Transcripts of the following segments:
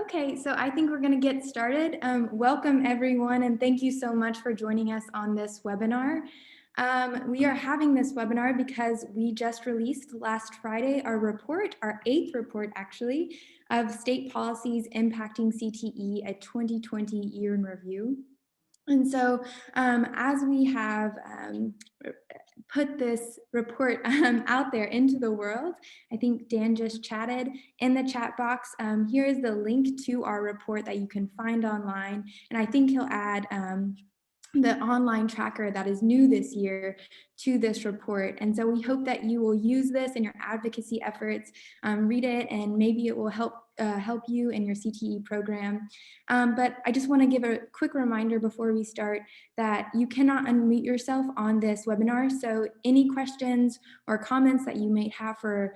Okay, so I think we're going to get started. Welcome everyone, and thank you so much for joining us on this webinar. We are having this webinar because we just released last Friday our report, our 8th report actually, of state policies impacting CTE, a 2020 year in review. And so as we have put this report out there into the world, I think Dan just chatted in the chat box. Here is the link to our report that you can find online. And I think he'll add the online tracker that is new this year to this report. And so we hope that you will use this in your advocacy efforts, read it, and maybe it will help you in your CTE program. But I just want to give a quick reminder before we start that you cannot unmute yourself on this webinar. So any questions or comments that you may have for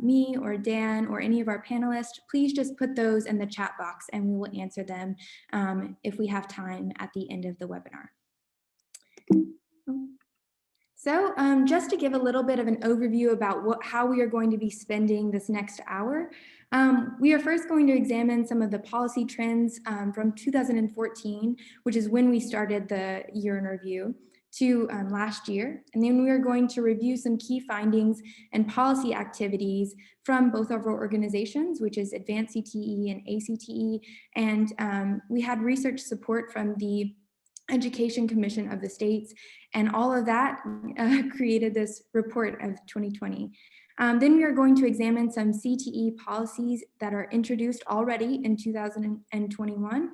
me or Dan or any of our panelists, please just put those in the chat box and we will answer them if we have time at the end of the webinar. So just to give a little bit of an overview about how we are going to be spending this next hour, we are first going to examine some of the policy trends from 2014, which is when we started the year in review, to last year. And then we are going to review some key findings and policy activities from both of our organizations, which is Advance CTE and ACTE. And we had research support from the Education Commission of the states, and all of that created this report of 2020. Then we are going to examine some CTE policies that are introduced already in 2021.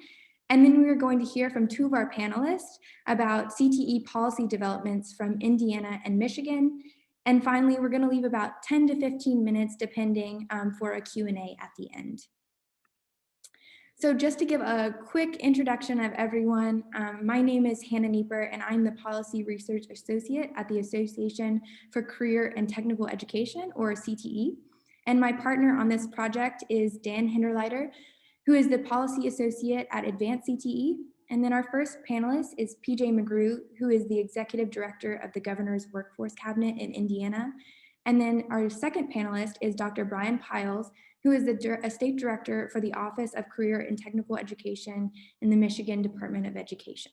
And then we are going to hear from two of our panelists about CTE policy developments from Indiana and Michigan. And finally, we're going to leave about 10 to 15 minutes, depending, for a Q&A at the end. So just to give a quick introduction of everyone, my name is Hannah Nieper, and I'm the Policy Research Associate at the Association for Career and Technical Education, or CTE. And my partner on this project is Dan Hinderleiter, who is the Policy Associate at Advance CTE. And then our first panelist is PJ McGrew, who is the Executive Director of the Governor's Workforce Cabinet in Indiana. And then our second panelist is Dr. Brian Pyles, who is the State Director for the Office of Career and Technical Education in the Michigan Department of Education.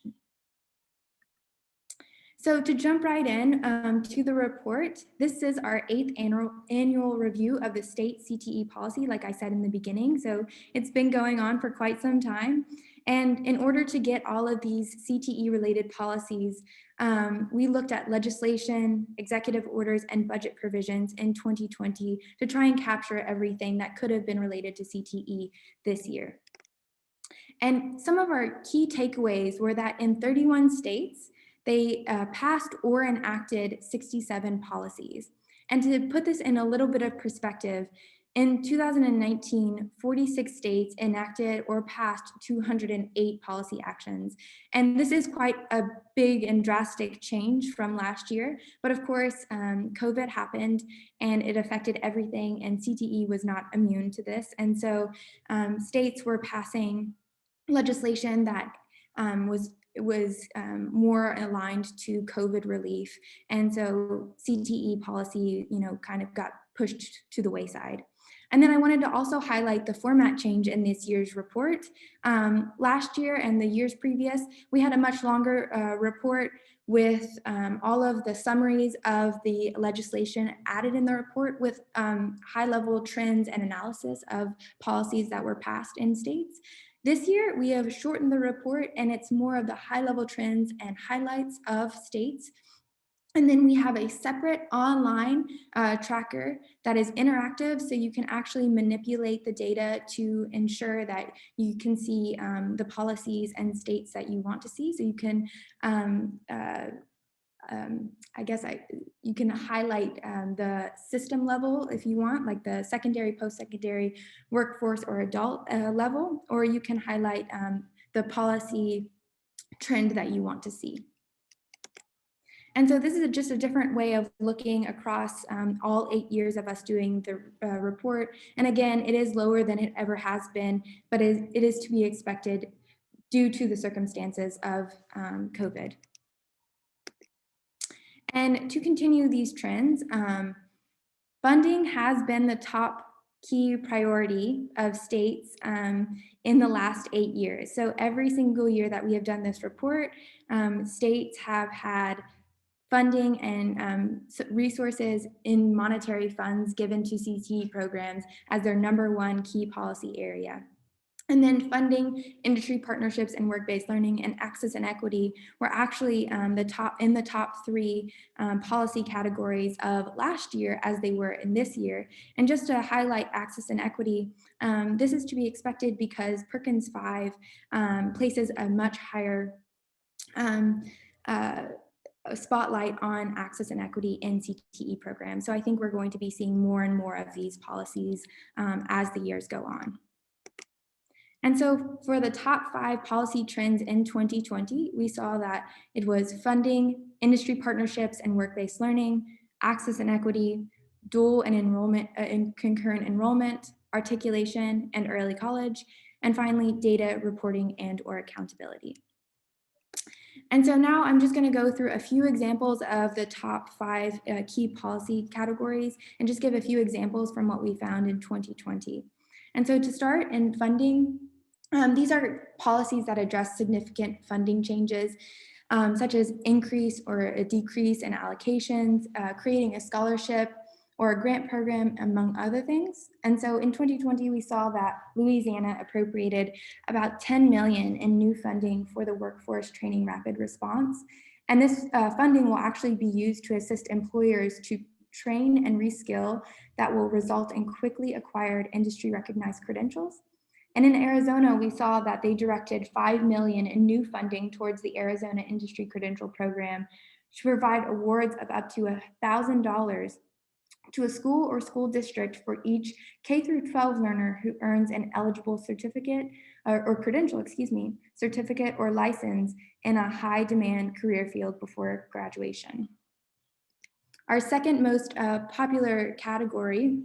So to jump right in to the report, this is our 8th annual review of the state CTE policy, like I said in the beginning. So it's been going on for quite some time. And in order to get all of these CTE related policies, we looked at legislation, executive orders, and budget provisions in 2020 to try and capture everything that could have been related to CTE this year. And some of our key takeaways were that in 31 states, they passed or enacted 67 policies. And to put this in a little bit of perspective, in 2019, 46 states enacted or passed 208 policy actions. And this is quite a big and drastic change from last year. But of course, COVID happened and it affected everything, and CTE was not immune to this. And so states were passing legislation that was more aligned to COVID relief. And so CTE policy, kind of got pushed to the wayside. And then I wanted to also highlight the format change in this year's report. Last year and the years previous, we had a much longer report with all of the summaries of the legislation added in the report with high-level trends and analysis of policies that were passed in states. This year, we have shortened the report, and it's more of the high-level trends and highlights of states. And then we have a separate online tracker that is interactive, so you can actually manipulate the data to ensure that you can see the policies and states that you want to see. So you can, you can highlight the system level if you want, like the secondary, post-secondary, workforce, or adult level, or you can highlight the policy trend that you want to see. And so this is just a different way of looking across all 8 years of us doing the report. And again, it is lower than it ever has been, but it is to be expected due to the circumstances of COVID. And to continue these trends, funding has been the top key priority of states in the last 8 years. So every single year that we have done this report, states have had funding and resources in monetary funds given to CTE programs as their #1 key policy area. And then funding, industry partnerships, and work-based learning and access and equity were actually the top 3 policy categories of last year as they were in this year. And just to highlight access and equity, this is to be expected because Perkins 5 places a much higher uh, spotlight on access and equity in CTE programs. So I think we're going to be seeing more and more of these policies as the years go on. And so for the top 5 policy trends in 2020, we saw that it was funding, industry partnerships and work-based learning, access and equity, dual and enrollment and concurrent enrollment, articulation and early college, and finally data reporting and or accountability. And so now I'm just going to go through a few examples of the top 5 key policy categories and just give a few examples from what we found in 2020. And so to start, in funding, these are policies that address significant funding changes, such as increase or a decrease in allocations, creating a scholarship or a grant program, among other things. And so in 2020, we saw that Louisiana appropriated about $10 million in new funding for the Workforce Training Rapid Response. And this funding will actually be used to assist employers to train and reskill that will result in quickly acquired industry recognized credentials. And in Arizona, we saw that they directed $5 million in new funding towards the Arizona Industry Credential Program to provide awards of up to $1,000 to a school or school district for each K-12 learner who earns an eligible certificate or credential, certificate or license in a high demand career field before graduation. Our second most popular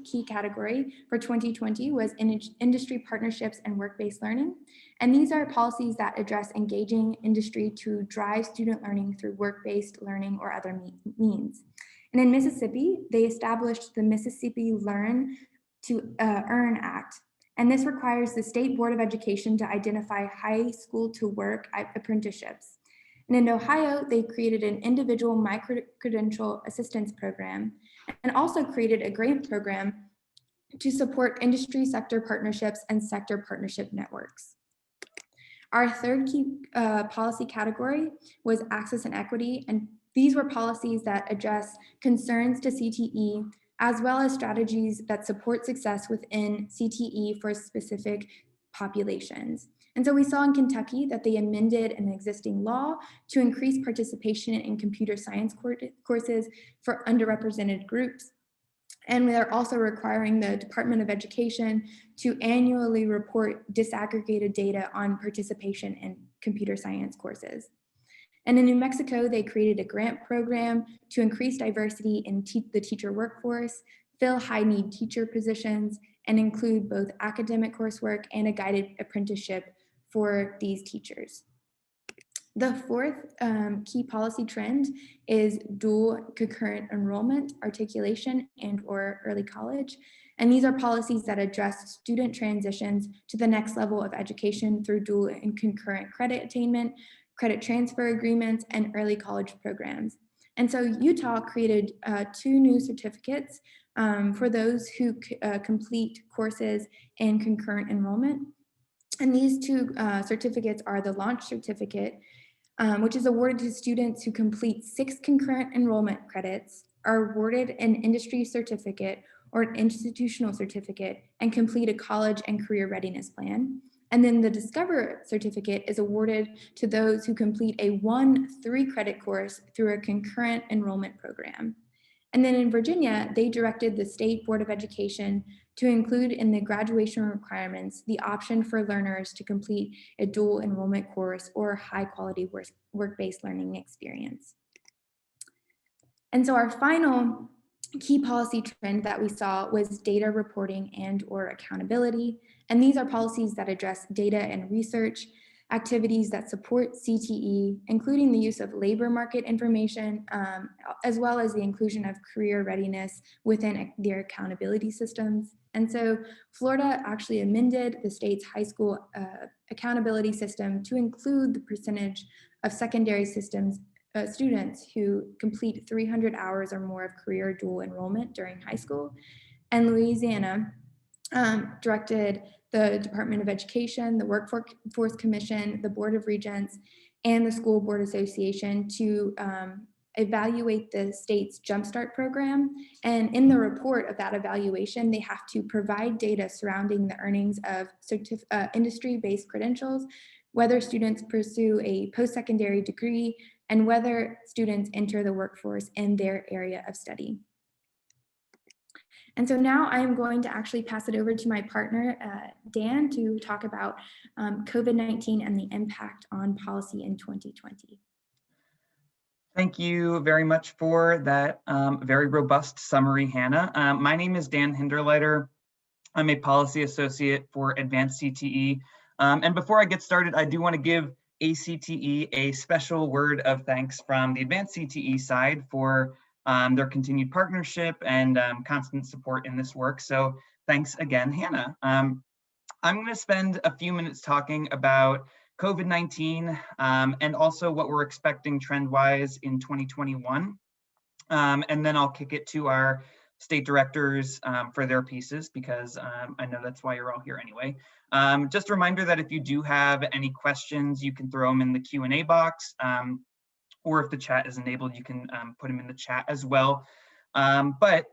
key category for 2020 was industry partnerships and work-based learning. And these are policies that address engaging industry to drive student learning through work-based learning or other means. And in Mississippi, they established the Mississippi Learn to Earn Act. And this requires the State Board of Education to identify high school to work apprenticeships. And in Ohio, they created an individual micro-credential assistance program and also created a grant program to support industry sector partnerships and sector partnership networks. Our third key policy category was access and equity, and these were policies that address concerns to CTE, as well as strategies that support success within CTE for specific populations. And so we saw in Kentucky that they amended an existing law to increase participation in computer science courses for underrepresented groups. And they're also requiring the Department of Education to annually report disaggregated data on participation in computer science courses. And in New Mexico, they created a grant program to increase diversity in the teacher workforce, fill high-need teacher positions, and include both academic coursework and a guided apprenticeship for these teachers. The fourth key policy trend is dual concurrent enrollment, articulation, and or early college. And these are policies that address student transitions to the next level of education through dual and concurrent credit attainment, credit transfer agreements, and early college programs. And so Utah created 2 new certificates for those who complete courses in concurrent enrollment. And these 2 certificates are the Launch Certificate, which is awarded to students who complete 6 concurrent enrollment credits, are awarded an industry certificate or an institutional certificate, and complete a college and career readiness plan. And then the Discover Certificate is awarded to those who complete a 1 3-credit course through a concurrent enrollment program. And then in Virginia, they directed the State Board of Education to include in the graduation requirements the option for learners to complete a dual enrollment course or high-quality work-based learning experience. And so our final key policy trend that we saw was data reporting and or accountability. And these are policies that address data and research, activities that support CTE, including the use of labor market information, as well as the inclusion of career readiness within their accountability systems. And so Florida actually amended the state's high school accountability system to include the percentage of secondary systems students who complete 300 hours or more of career dual enrollment during high school. And Louisiana directed the Department of Education, the Workforce Commission, the Board of Regents, and the School Board Association to evaluate the state's Jumpstart program. And in the report of that evaluation, they have to provide data surrounding the earnings of industry-based credentials, whether students pursue a post-secondary degree, and whether students enter the workforce in their area of study. And so now I am going to actually pass it over to my partner, Dan, to talk about COVID-19 and the impact on policy in 2020. Thank you very much for that very robust summary, Hannah. My name is Dan Hinderleiter. I'm a policy associate for Advance CTE. And before I get started, I do want to give ACTE a special word of thanks from the Advance CTE side for their continued partnership and constant support in this work. So thanks again, Hannah. I'm going to spend a few minutes talking about COVID-19 and also what we're expecting trend-wise in 2021. And then I'll kick it to our state directors for their pieces, because I know that's why you're all here anyway. Just a reminder that if you do have any questions, you can throw them in the Q&A box, or if the chat is enabled, you can put them in the chat as well. But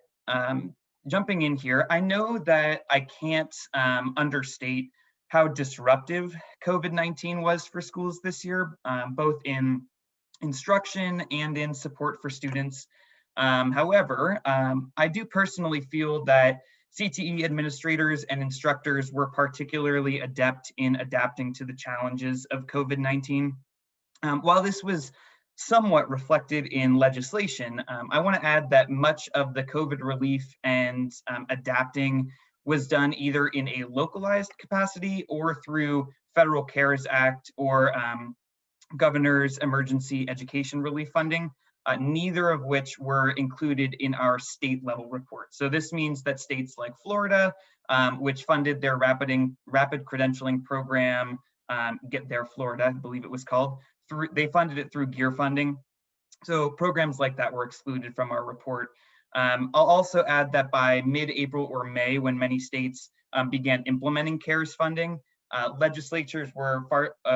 jumping in here, I know that I can't understate how disruptive COVID-19 was for schools this year, both in instruction and in support for students. However, I do personally feel that CTE administrators and instructors were particularly adept in adapting to the challenges of COVID-19. While this was somewhat reflected in legislation, I want to add that much of the COVID relief and adapting was done either in a localized capacity or through Federal CARES Act or Governor's Emergency Education Relief Funding, neither of which were included in our state level report. So this means that states like Florida, which funded their rapid credentialing program, Get There Florida, I believe it was called, they funded it through GEAR funding. So programs like that were excluded from our report. I'll also add that by mid-April or May, when many states began implementing CARES funding, legislatures were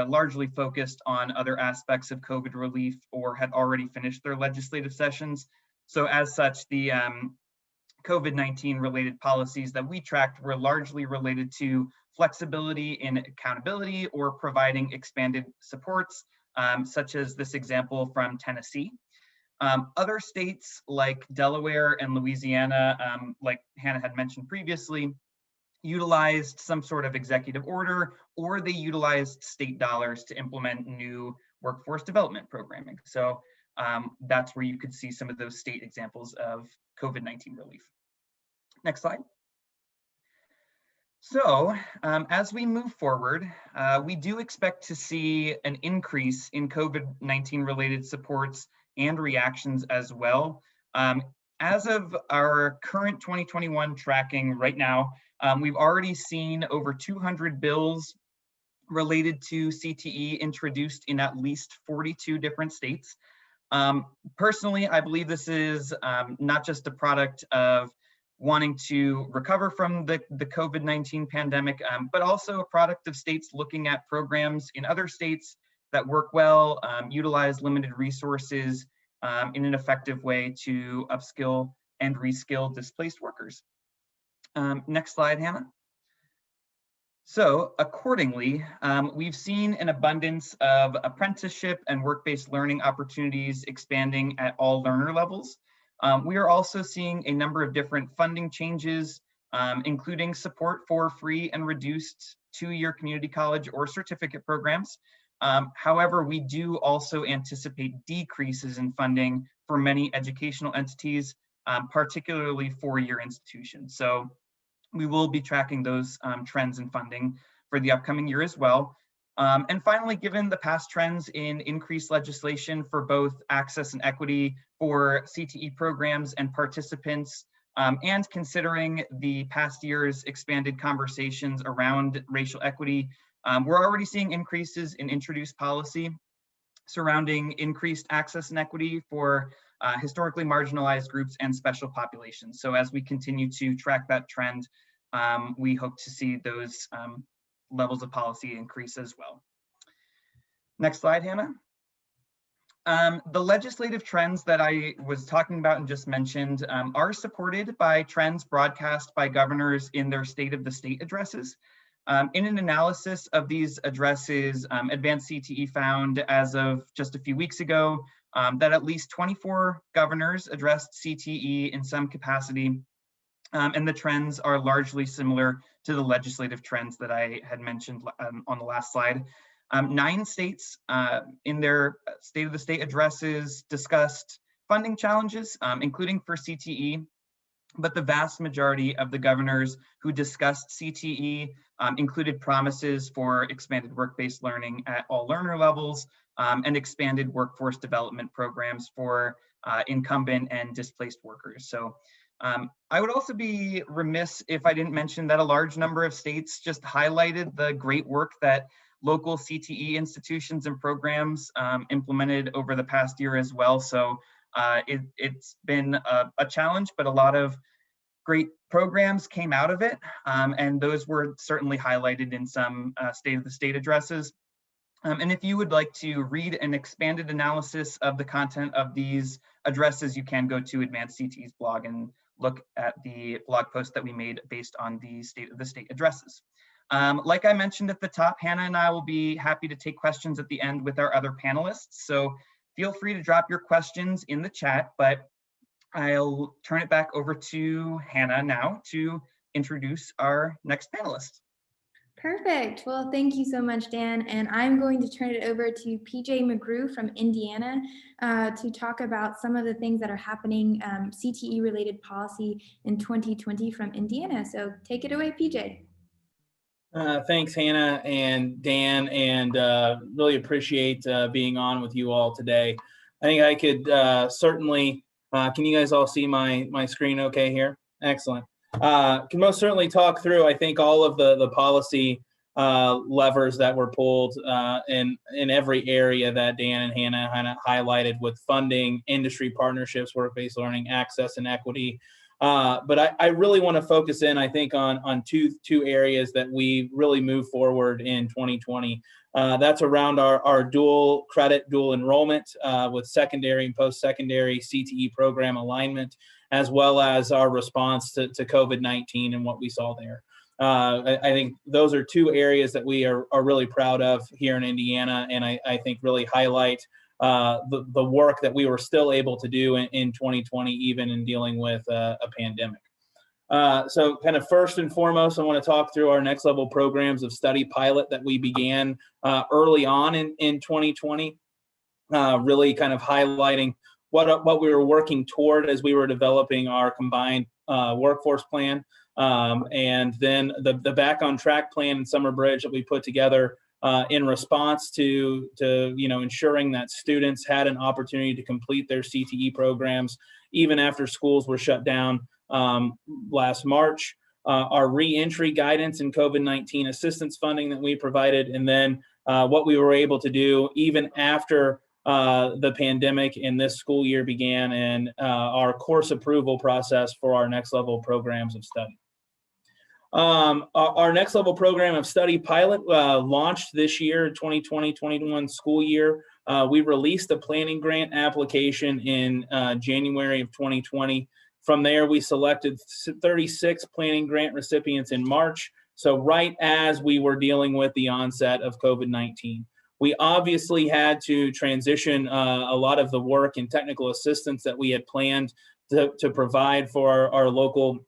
largely focused on other aspects of COVID relief or had already finished their legislative sessions. So as such, the COVID-19 related policies that we tracked were largely related to flexibility in accountability or providing expanded supports, such as this example from Tennessee. Other states like Delaware and Louisiana, like Hannah had mentioned previously, utilized some sort of executive order, or they utilized state dollars to implement new workforce development programming. So that's where you could see some of those state examples of COVID-19 relief. Next slide. So as we move forward, we do expect to see an increase in COVID-19 related supports and reactions as well. As of our current 2021 tracking right now, we've already seen over 200 bills related to CTE introduced in at least 42 different states. Personally, I believe this is not just a product of wanting to recover from the COVID-19 pandemic, but also a product of states looking at programs in other states that work well, utilize limited resources in an effective way to upskill and reskill displaced workers. Next slide, Hannah. So accordingly, we've seen an abundance of apprenticeship and work-based learning opportunities expanding at all learner levels. We are also seeing a number of different funding changes, including support for free and reduced two-year community college or certificate programs. However, we do also anticipate decreases in funding for many educational entities, particularly four-year institutions. So we will be tracking those trends in funding for the upcoming year as well. And finally, given the past trends in increased legislation for both access and equity for CTE programs and participants and considering the past year's expanded conversations around racial equity, we're already seeing increases in introduced policy surrounding increased access and equity for historically marginalized groups and special populations. So as we continue to track that trend, we hope to see those levels of policy increase as well. Next slide, Hannah. The legislative trends that I was talking about and just mentioned are supported by trends broadcast by governors in their State of the State addresses. In an analysis of these addresses, Advance CTE found as of just a few weeks ago that at least 24 governors addressed CTE in some capacity, and the trends are largely similar to the legislative trends that I had mentioned on the last slide. 9 states in their State of the State addresses discussed funding challenges, including for CTE, but the vast majority of the governors who discussed CTE included promises for expanded work-based learning at all learner levels and expanded workforce development programs for incumbent and displaced workers. So I would also be remiss if I didn't mention that a large number of states just highlighted the great work that local CTE institutions and programs implemented over the past year as well. So it's been a challenge, but a lot of great programs came out of it. And those were certainly highlighted in some State of the State addresses. And if you would like to read an expanded analysis of the content of these addresses, you can go to Advance CTE's blog and look at the blog post that we made based on the State of the State addresses. Like I mentioned at the top, Hannah and I will be happy to take questions at the end with our other panelists. So feel free to drop your questions in the chat, but I'll turn it back over to Hannah now to introduce our next panelist. Perfect. Well, thank you so much, Dan. And I'm going to turn it over to PJ McGrew from Indiana to talk about some of the things that are happening CTE related policy in 2020 from Indiana. So take it away, PJ. Thanks, Hannah and Dan, and really appreciate being on with you all today. I think I could certainly, can you guys all see my screen okay here? Excellent. Can most certainly talk through, I think, all of the policy levers that were pulled in every area that Dan and Hannah highlighted, with funding, industry partnerships, work-based learning, access, and equity. But I really want to focus in, I think, on two areas that we really moved forward in 2020. That's around our dual credit, dual enrollment with secondary and post-secondary CTE program alignment, as well as our response to COVID-19 and what we saw there. I think those are two areas that we are really proud of here in Indiana, and I think really highlight the work that we were still able to do in 2020, even in dealing with a pandemic. So kind of first and foremost, I want to talk through our next level programs of study pilot that we began early on in 2020, really kind of highlighting what we were working toward as we were developing our combined workforce plan. And then the Back on Track plan and Summer Bridge that we put together in response to ensuring that students had an opportunity to complete their CTE programs even after schools were shut down last March. Our Reentry Guidance and COVID-19 assistance funding that we provided, and then what we were able to do even after the pandemic and this school year began, and our course approval process for our next level programs of study. Our next level program of study pilot launched this year, 2020-21 school year. We released a planning grant application in January of 2020. From there, we selected 36 planning grant recipients in March. So right as we were dealing with the onset of COVID-19. We obviously had to transition a lot of the work and technical assistance that we had planned to provide for our local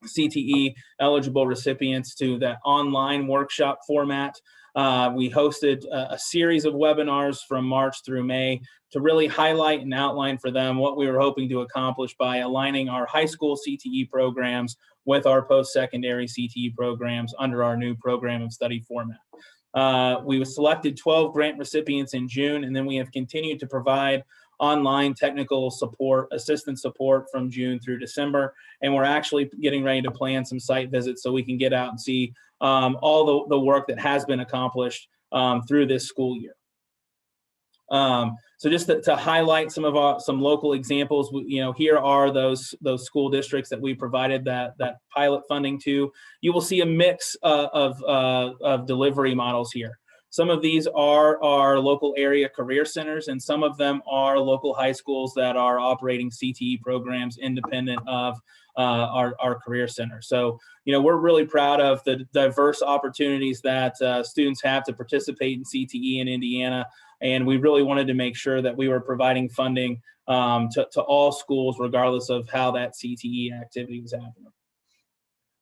CTE eligible recipients to that online workshop format. We hosted a series of webinars from March through May to really highlight and outline for them what we were hoping to accomplish by aligning our high school CTE programs with our post-secondary CTE programs under our new program of study format. We selected 12 grant recipients in June, and then we have continued to provide online technical support, assistance support from June through December. And we're actually getting ready to plan some site visits so we can get out and see all the work that has been accomplished through this school year. So just to highlight some local examples, here are those school districts that we provided that pilot funding to. You will see a mix of delivery models here. Some of these are our local area career centers, and some of them are local high schools that are operating CTE programs independent of our career center. So, we're really proud of the diverse opportunities that students have to participate in CTE in Indiana. And we really wanted to make sure that we were providing funding to all schools, regardless of how that CTE activity was happening.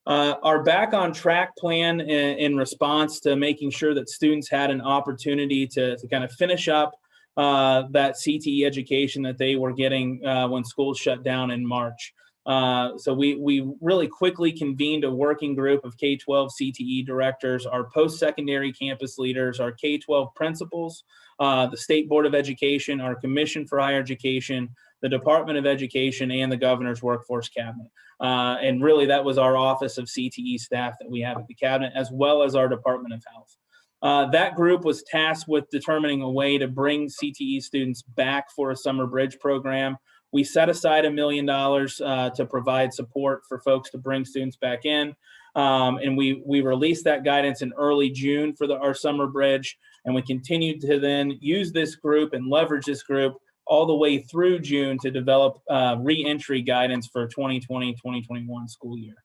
Our Back on Track plan in response to making sure that students had an opportunity to kind of finish up that CTE education that they were getting when schools shut down in March. So we really quickly convened a working group of K-12 CTE directors, our post-secondary campus leaders, our K-12 principals, the State Board of Education, our Commission for Higher Education, the Department of Education, and the Governor's Workforce Cabinet. And really that was our Office of CTE staff that we have at the Cabinet, as well as our Department of Health. That group was tasked with determining a way to bring CTE students back for a summer bridge program. We set aside $1 million to provide support for folks to bring students back in. And we released that guidance in early June for our summer bridge. And we continued to then use this group and leverage this group all the way through June to develop reentry guidance for 2020-2021 school year.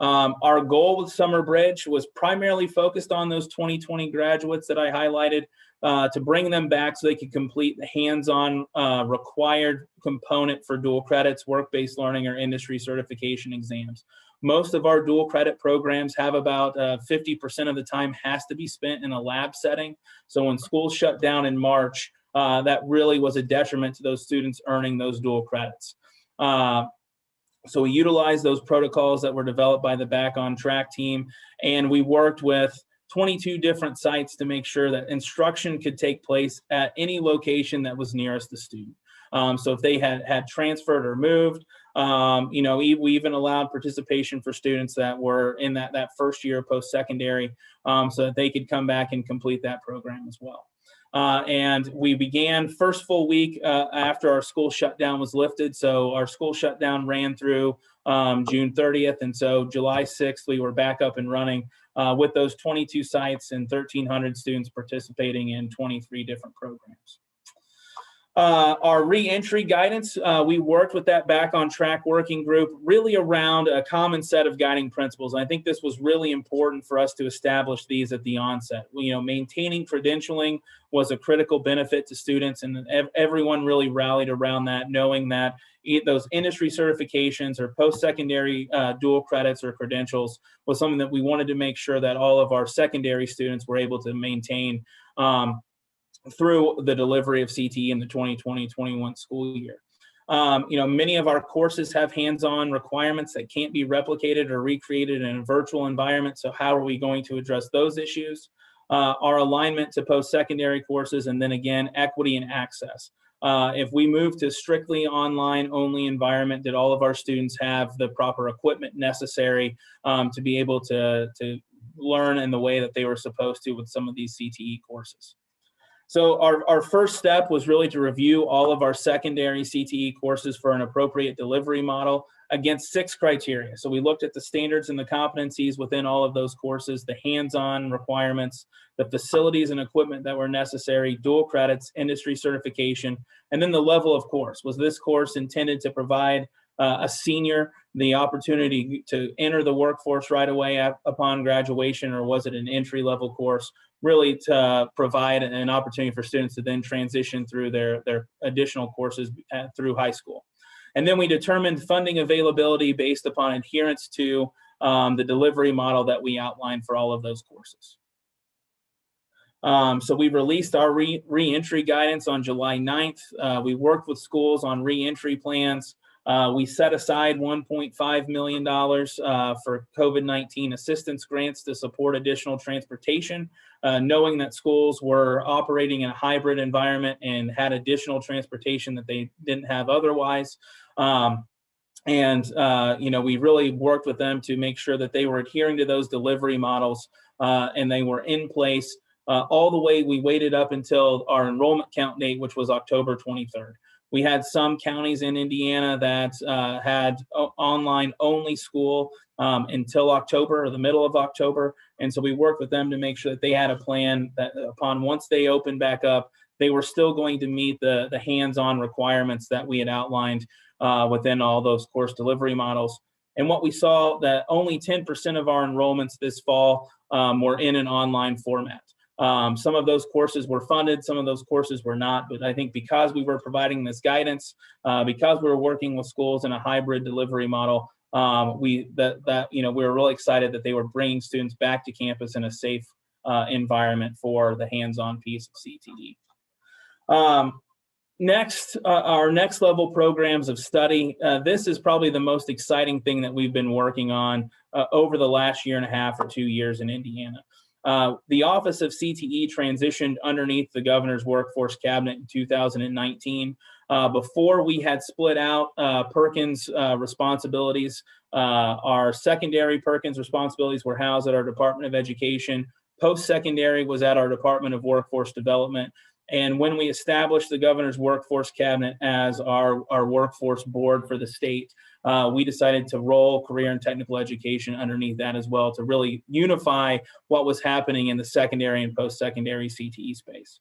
Our goal with Summer Bridge was primarily focused on those 2020 graduates that I highlighted, to bring them back so they could complete the hands-on required component for dual credits, work-based learning, or industry certification exams. Most of our dual credit programs have about 50% of the time has to be spent in a lab setting. So when schools shut down in March, that really was a detriment to those students earning those dual credits. So we utilized those protocols that were developed by the Back on Track team, and we worked with 22 different sites to make sure that instruction could take place at any location that was nearest the student. So if they had transferred or moved, we even allowed participation for students that were in that first year post-secondary, so that they could come back and complete that program as well. And we began first full week after our school shutdown was lifted. So our school shutdown ran through June 30th. And so July 6th, we were back up and running with those 22 sites and 1,300 students participating in 23 different programs. Our reentry guidance, we worked with that Back on Track working group really around a common set of guiding principles. And I think this was really important for us to establish these at the onset. Maintaining credentialing was a critical benefit to students, and everyone really rallied around that, knowing that those industry certifications or post-secondary dual credits or credentials was something that we wanted to make sure that all of our secondary students were able to maintain through the delivery of CTE in the 2020-21 school year. Many of our courses have hands-on requirements that can't be replicated or recreated in a virtual environment. So how are we going to address those issues? Our alignment to post-secondary courses, and then again, equity and access. If we move to strictly online only environment, did all of our students have the proper equipment necessary to be able to learn in the way that they were supposed to with some of these CTE courses? So our first step was really to review all of our secondary CTE courses for an appropriate delivery model against 6 criteria. So we looked at the standards and the competencies within all of those courses, the hands-on requirements, the facilities and equipment that were necessary, dual credits, industry certification, and then the level of course. Was this course intended to provide a senior the opportunity to enter the workforce right away upon graduation, or was it an entry-level course really to provide an opportunity for students to then transition through their additional courses through high school? And then we determined funding availability based upon adherence to the delivery model that we outlined for all of those courses. So we released our reentry guidance on July 9th. We worked with schools on reentry plans. We set aside $1.5 million for COVID-19 assistance grants to support additional transportation, knowing that schools were operating in a hybrid environment and had additional transportation that they didn't have otherwise. We really worked with them to make sure that they were adhering to those delivery models and they were in place all the way. We waited up until our enrollment count date, which was October 23rd. We had some counties in Indiana that had online only school until October or the middle of October. And so we worked with them to make sure that they had a plan that once they opened back up, they were still going to meet the hands-on requirements that we had outlined within all those course delivery models. And what we saw that only 10% of our enrollments this fall were in an online format. Some of those courses were funded, some of those courses were not, but I think because we were providing this guidance, because we were working with schools in a hybrid delivery model, we were really excited that they were bringing students back to campus in a safe environment for the hands-on piece of CTE. Next, our next level programs of study. This is probably the most exciting thing that we've been working on over the last year and a half or 2 years in Indiana. The Office of CTE transitioned underneath the governor's workforce cabinet in 2019. Before we had split out Perkins responsibilities, our secondary Perkins responsibilities were housed at our Department of Education. Post-secondary was at our Department of Workforce Development. And when we established the governor's workforce cabinet as our workforce board for the state, we decided to roll career and technical education underneath that as well to really unify what was happening in the secondary and post-secondary CTE space.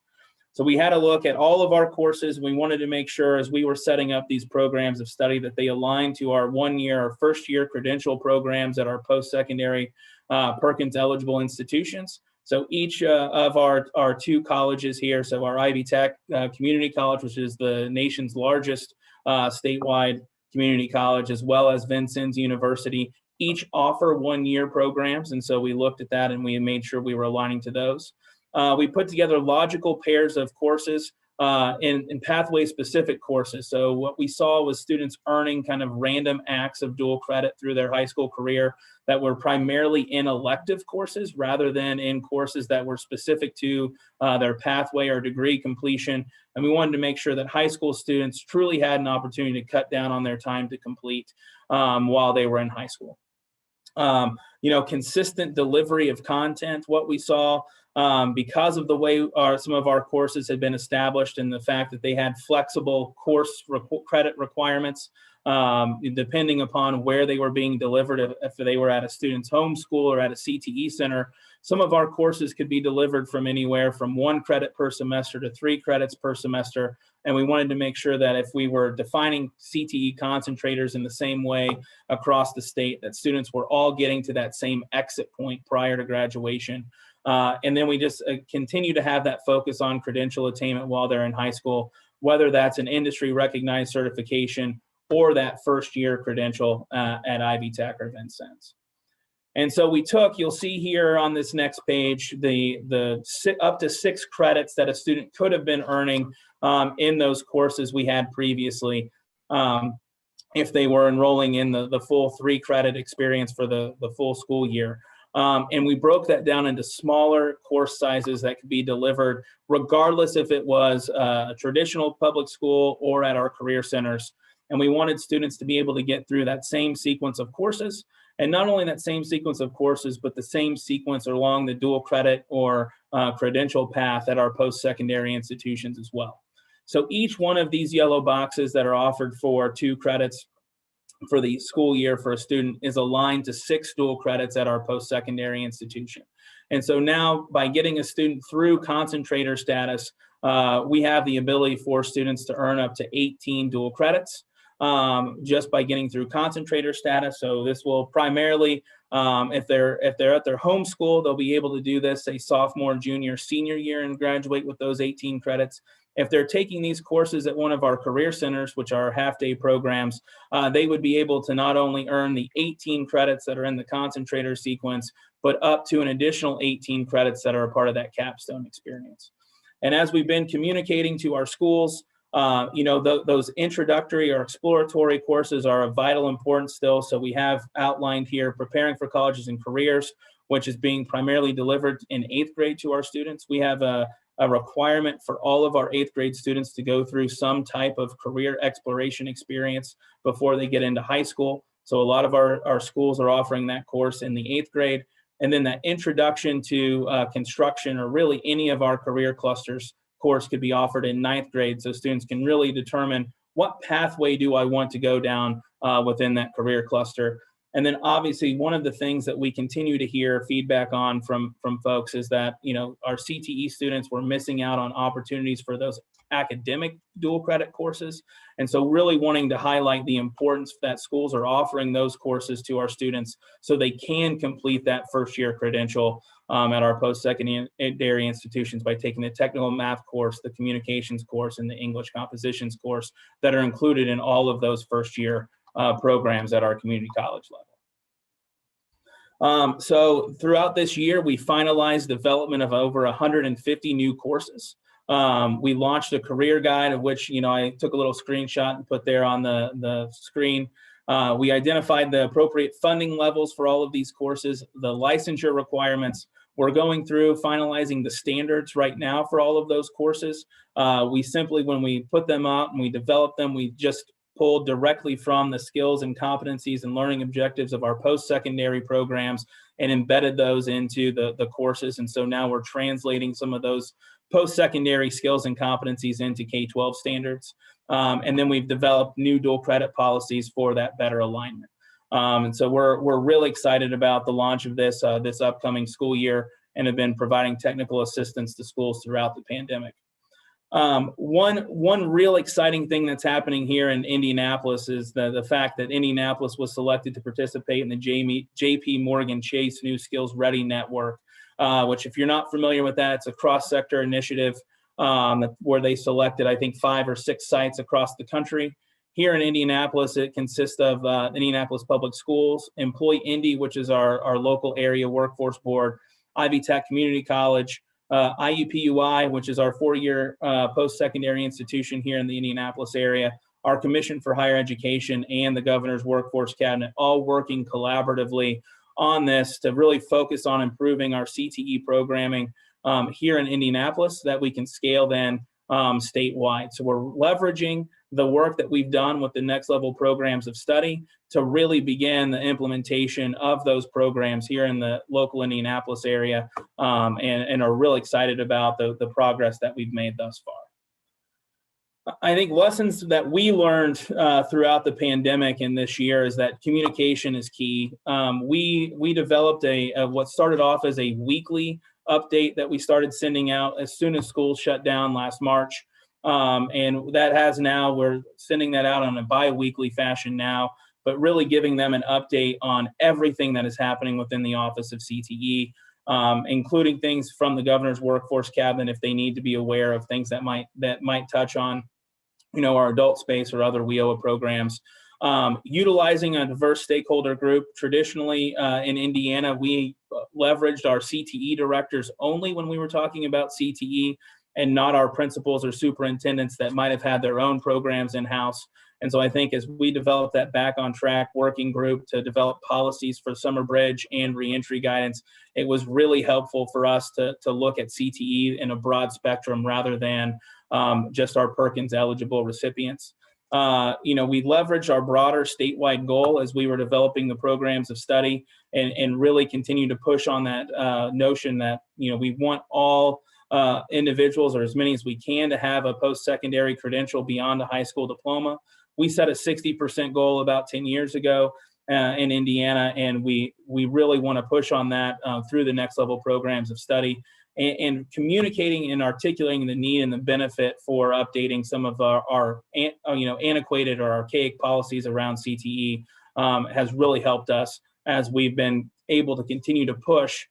So we had a look at all of our courses. We wanted to make sure as we were setting up these programs of study that they aligned to our 1 year or first year credential programs at our post-secondary Perkins eligible institutions. So each of our 2 colleges here, so our Ivy Tech Community College, which is the nation's largest statewide community college, as well as Vincennes University, each offer 1 year programs. And so we looked at that and we made sure we were aligning to those. We put together logical pairs of courses in pathway specific courses. So what we saw was students earning kind of random acts of dual credit through their high school career that were primarily in elective courses rather than in courses that were specific to their pathway or degree completion. And we wanted to make sure that high school students truly had an opportunity to cut down on their time to complete while they were in high school. Consistent delivery of content. What we saw because of the way some of our courses had been established and the fact that they had flexible course credit requirements, depending upon where they were being delivered, if they were at a student's home school or at a CTE center, some of our courses could be delivered from anywhere from 1 credit per semester to 3 credits per semester. And we wanted to make sure that if we were defining CTE concentrators in the same way across the state, that students were all getting to that same exit point prior to graduation. And then we just continue to have that focus on credential attainment while they're in high school, whether that's an industry recognized certification or that first year credential at Ivy Tech or Vincennes. And so we took, you'll see here on this next page, the up to 6 credits that a student could have been earning in those courses we had previously if they were enrolling in the full 3 credit experience for the full school year. And we broke that down into smaller course sizes that could be delivered regardless if it was a traditional public school or at our career centers. And we wanted students to be able to get through that same sequence of courses. And not only that same sequence of courses, but the same sequence along the dual credit or credential path at our post-secondary institutions as well. So each one of these yellow boxes that are offered for 2 credits for the school year for a student is aligned to 6 dual credits at our post-secondary institution. And so now by getting a student through concentrator status, we have the ability for students to earn up to 18 dual credits just by getting through concentrator status. So this will primarily, if they're at their home school, they'll be able to do this, say sophomore, junior, senior year and graduate with those 18 credits. If they're taking these courses at one of our career centers, which are half-day programs, they would be able to not only earn the 18 credits that are in the concentrator sequence, but up to an additional 18 credits that are a part of that capstone experience. And as we've been communicating to our schools, Those introductory or exploratory courses are of vital importance still. So we have outlined here preparing for colleges and careers, which is being primarily delivered in 8th grade to our students. We have a requirement for all of our 8th grade students to go through some type of career exploration experience before they get into high school. So a lot of our schools are offering that course in the 8th grade. And then that introduction to construction, or really any of our career clusters course, could be offered in 9th grade. So students can really determine what pathway do I want to go down within that career cluster. And then obviously one of the things that we continue to hear feedback on from folks is that, our CTE students were missing out on opportunities for those academic dual credit courses. And so really wanting to highlight the importance that schools are offering those courses to our students so they can complete that first year credential at our post-secondary institutions by taking the technical math course, the communications course, and the English compositions course that are included in all of those first year programs at our community college level. So throughout this year, we finalized development of over 150 new courses. We launched a career guide, of which I took a little screenshot and put there on the screen. We identified the appropriate funding levels for all of these courses, the licensure requirements. We're going through finalizing the standards right now for all of those courses. We simply, when we put them out and we develop them, we just pulled directly from the skills and competencies and learning objectives of our post-secondary programs and embedded those into the courses. And so now we're translating some of those post-secondary skills and competencies into K-12 standards. And then we've developed new dual credit policies for that better alignment. And so we're really excited about the launch of this upcoming school year, and have been providing technical assistance to schools throughout the pandemic. One real exciting thing that's happening here in Indianapolis is the fact that Indianapolis was selected to participate in the JP Morgan Chase New Skills Ready Network, which, if you're not familiar with that, it's a cross-sector initiative where they selected, I think, 5 or 6 sites across the country. Here in Indianapolis, it consists of Indianapolis Public Schools, Employ Indy, which is our local area workforce board, Ivy Tech Community College, IUPUI, which is our 4-year post-secondary institution here in the Indianapolis area, our Commission for Higher Education, and the Governor's Workforce Cabinet, all working collaboratively on this to really focus on improving our CTE programming here in Indianapolis so that we can scale then statewide. So we're leveraging the work that we've done with the next level programs of study to really begin the implementation of those programs here in the local Indianapolis area, and are really excited about the progress that we've made thus far. I think lessons that we learned throughout the pandemic and this year is that communication is key. We developed what started off as a weekly update that we started sending out as soon as schools shut down last March. And that has now, we're sending that out on a bi-weekly fashion now, but really giving them an update on everything that is happening within the Office of CTE, including things from the Governor's Workforce Cabinet if they need to be aware of things that might touch on, our adult space or other WIOA programs. Utilizing a diverse stakeholder group. Traditionally in Indiana, we leveraged our CTE directors only when we were talking about CTE, and not our principals or superintendents that might have had their own programs in-house. And so I think as we develop that Back on Track working group to develop policies for Summer Bridge and Reentry Guidance, it was really helpful for us to look at CTE in a broad spectrum rather than just our Perkins eligible recipients. We leveraged our broader statewide goal as we were developing the programs of study, and really continue to push on that notion that, we want all individuals, or as many as we can, to have a post-secondary credential beyond a high school diploma. We set a 60% goal about 10 years ago in Indiana, and we really want to push on that through the next level programs of study, and communicating and articulating the need and the benefit for updating some of our antiquated or archaic policies around CTE has really helped us as we've been able to continue to push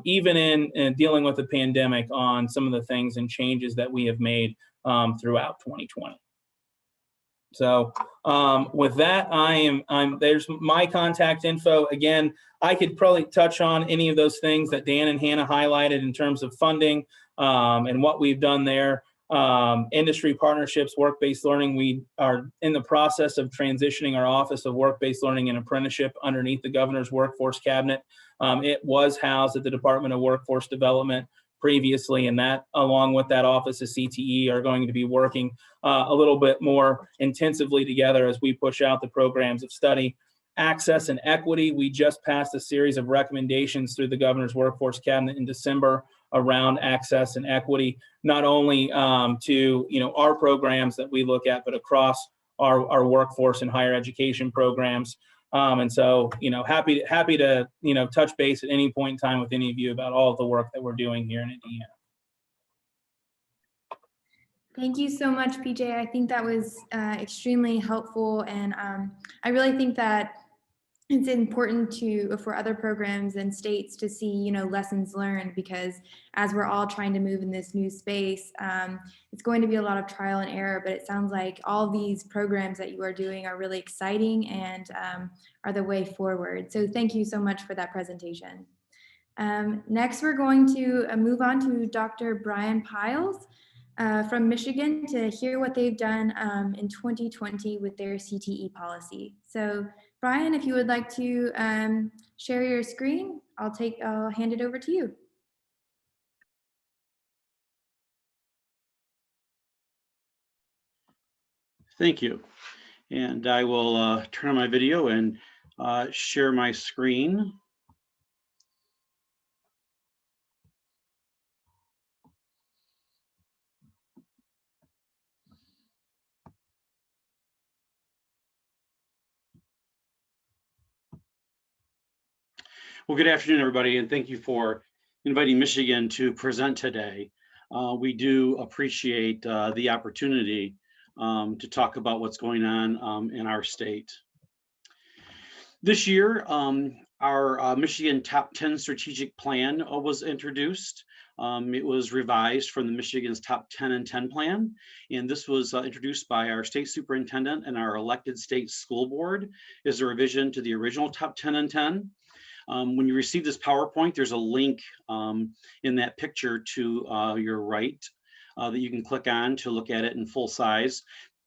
even in dealing with the pandemic on some of the things and changes that we have made throughout 2020. So with that, there's my contact info. Again, I could probably touch on any of those things that Dan and Hannah highlighted in terms of funding and what we've done there. industry partnerships, work-based learning. We are in the process of transitioning our Office of Work-Based Learning and Apprenticeship underneath the Governor's Workforce Cabinet. It was housed at the Department of Workforce Development previously, and that, along with that Office of CTE, are going to be working a little bit more intensively together as we push out the programs of study. Access and equity, we just passed a series of recommendations through the Governor's Workforce Cabinet in December around access and equity, not only to our programs that we look at, but across our workforce and higher education programs. And so, happy to touch base at any point in time with any of you about all of the work that we're doing here in Indiana. Thank you so much, PJ. I think that was extremely helpful, and I really think that it's important for other programs and states to see, lessons learned, because as we're all trying to move in this new space, it's going to be a lot of trial and error, but it sounds like all these programs that you are doing are really exciting and are the way forward. So thank you so much for that presentation. Next, we're going to move on to Dr. Brian Pyles from Michigan to hear what they've done in 2020 with their CTE policy. So Brian, if you would like to share your screen, I'll hand it over to you. Thank you. And I will turn on my video and share my screen. Well, good afternoon, everybody, and thank you for inviting Michigan to present today. We do appreciate the opportunity to talk about what's going on in our state. This year, our Michigan Top 10 Strategic Plan was introduced. It was revised from the Michigan's Top 10 and 10 plan, and this was introduced by our state superintendent and our elected state school board as a revision to the original Top 10 and 10. When you receive this PowerPoint, there's a link in that picture to your right that you can click on to look at it in full size.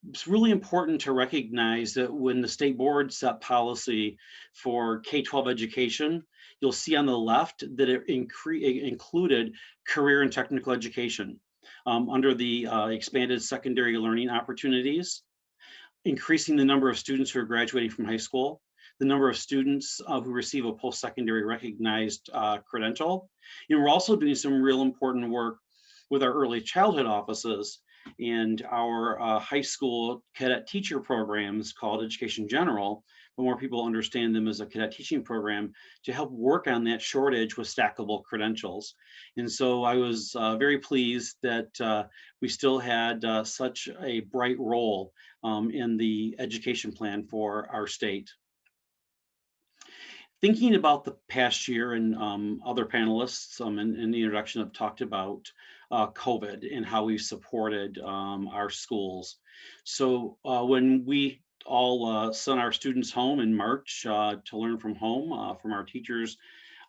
It's really important to recognize that when the state board set policy for K-12 education, you'll see on the left that it included career and technical education under the expanded secondary learning opportunities, increasing the number of students who are graduating from high school, the number of students who receive a post-secondary recognized credential. And we're also doing some real important work with our early childhood offices and our high school cadet teacher programs called Education General, but more people understand them as a cadet teaching program, to help work on that shortage with stackable credentials. And so I was very pleased that we still had such a bright role in the education plan for our state. Thinking about the past year, and other panelists in the introduction have talked about COVID and how we've supported our schools. So when we all sent our students home in March to learn from home from our teachers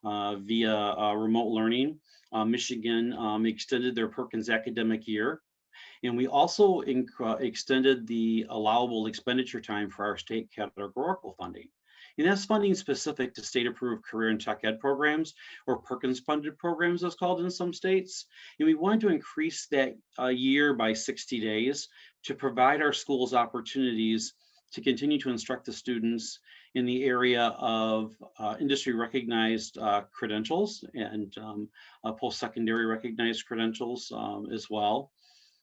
via remote learning, Michigan extended their Perkins academic year. And we also extended the allowable expenditure time for our state categorical funding. And that's funding specific to state-approved career and tech ed programs, or Perkins-funded programs, as called in some states. And we wanted to increase that year by 60 days to provide our schools opportunities to continue to instruct the students in the area of industry-recognized credentials and post-secondary recognized credentials as well,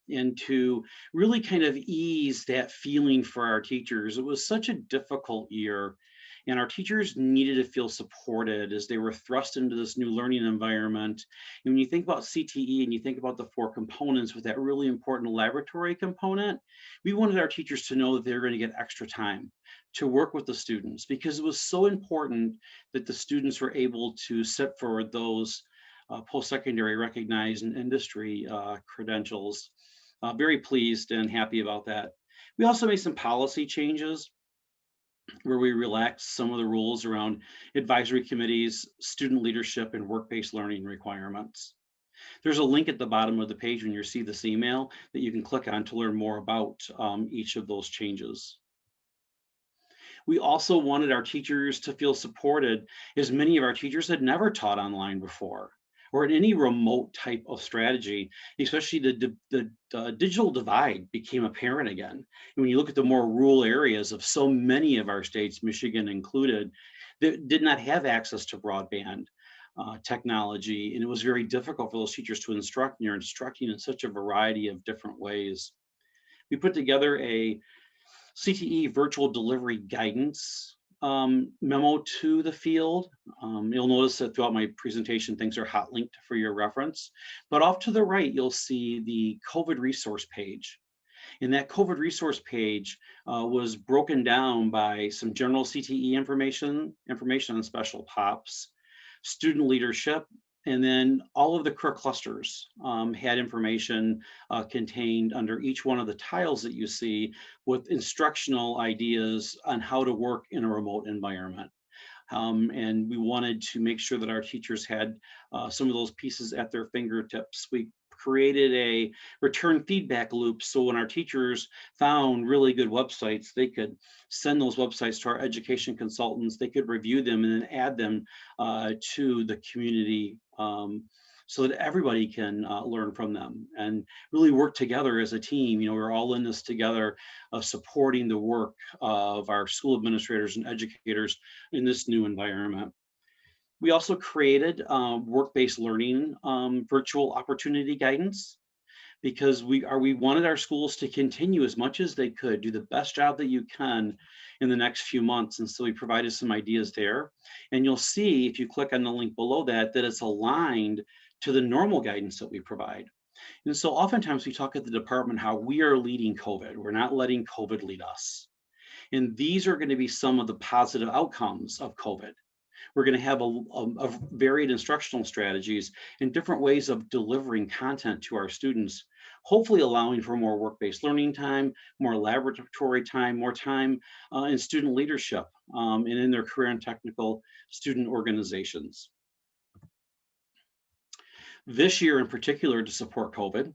and to really kind of ease that feeling for our teachers. It was such a difficult year, and our teachers needed to feel supported as they were thrust into this new learning environment. And when you think about CTE and you think about the 4 components with that really important laboratory component, we wanted our teachers to know that they were going to get extra time to work with the students, because it was so important that the students were able to sit for those post-secondary recognized and industry credentials. Very pleased and happy about that. We also made some policy changes where we relaxed some of the rules around advisory committees, student leadership, and work-based learning requirements. There's a link at the bottom of the page when you see this email that you can click on to learn more about each of those changes. We also wanted our teachers to feel supported, as many of our teachers had never taught online before or in any remote type of strategy, especially the digital divide became apparent again. And when you look at the more rural areas of so many of our states, Michigan included, that did not have access to broadband technology, and it was very difficult for those teachers to instruct, and you're instructing in such a variety of different ways. We put together a CTE virtual delivery guidance memo to the field. You'll notice that throughout my presentation, things are hot linked for your reference. But off to the right, you'll see the COVID resource page. And that COVID resource page was broken down by some general CTE information on special POPs, student leadership, and then all of the career clusters had information contained under each one of the tiles that you see with instructional ideas on how to work in a remote environment. And we wanted to make sure that our teachers had some of those pieces at their fingertips. We created a return feedback loop, so when our teachers found really good websites, they could send those websites to our education consultants. They could review them and then add them to the community so that everybody can learn from them and really work together as a team. You know, we're all in this together, supporting the work of our school administrators and educators in this new environment. We also created work-based learning virtual opportunity guidance, because we wanted our schools to continue as much as they could, do the best job that you can in the next few months. And so we provided some ideas there. And you'll see, if you click on the link below that, that it's aligned to the normal guidance that we provide. And so oftentimes we talk at the department how we are leading COVID. We're not letting COVID lead us. And these are going to be some of the positive outcomes of COVID. We're going to have a varied instructional strategies and different ways of delivering content to our students, hopefully allowing for more work-based learning time, more laboratory time, more time in student leadership and in their career and technical student organizations. This year in particular, to support COVID,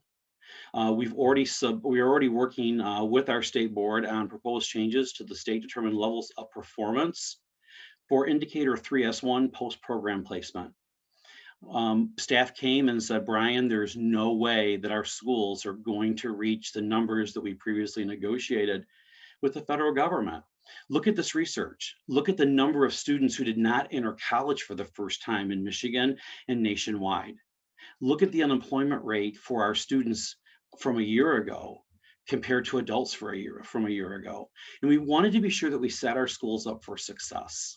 we're already working with our state board on proposed changes to the state determined levels of performance for indicator 3S1 post-program placement. Staff came and said, Brian, there's no way that our schools are going to reach the numbers that we previously negotiated with the federal government. Look at this research. Look at the number of students who did not enter college for the first time in Michigan and nationwide. Look at the unemployment rate for our students from a year ago compared to adults from a year ago. And we wanted to be sure that we set our schools up for success.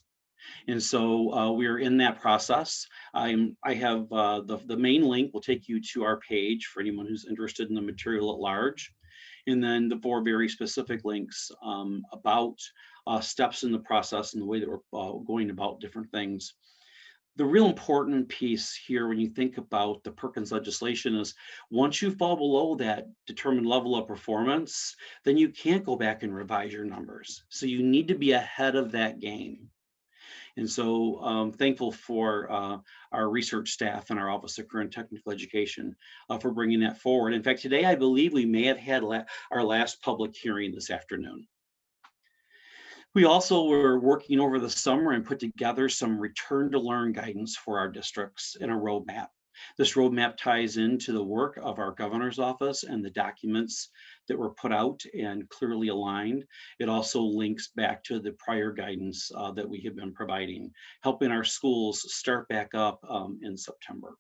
And so we're in that process. I have the main link will take you to our page for anyone who's interested in the material at large. And then the 4 very specific links about steps in the process and the way that we're going about different things. The real important piece here when you think about the Perkins legislation is once you fall below that determined level of performance, then you can't go back and revise your numbers. So you need to be ahead of that game. And so thankful for our research staff and our Office of Career and Technical Education for bringing that forward. In fact, today I believe we may have had our last public hearing this afternoon. We also were working over the summer and put together some return to learn guidance for our districts in a roadmap. This roadmap ties into the work of our governor's office and the documents that were put out and clearly aligned. It also links back to the prior guidance that we have been providing, helping our schools start back up in September.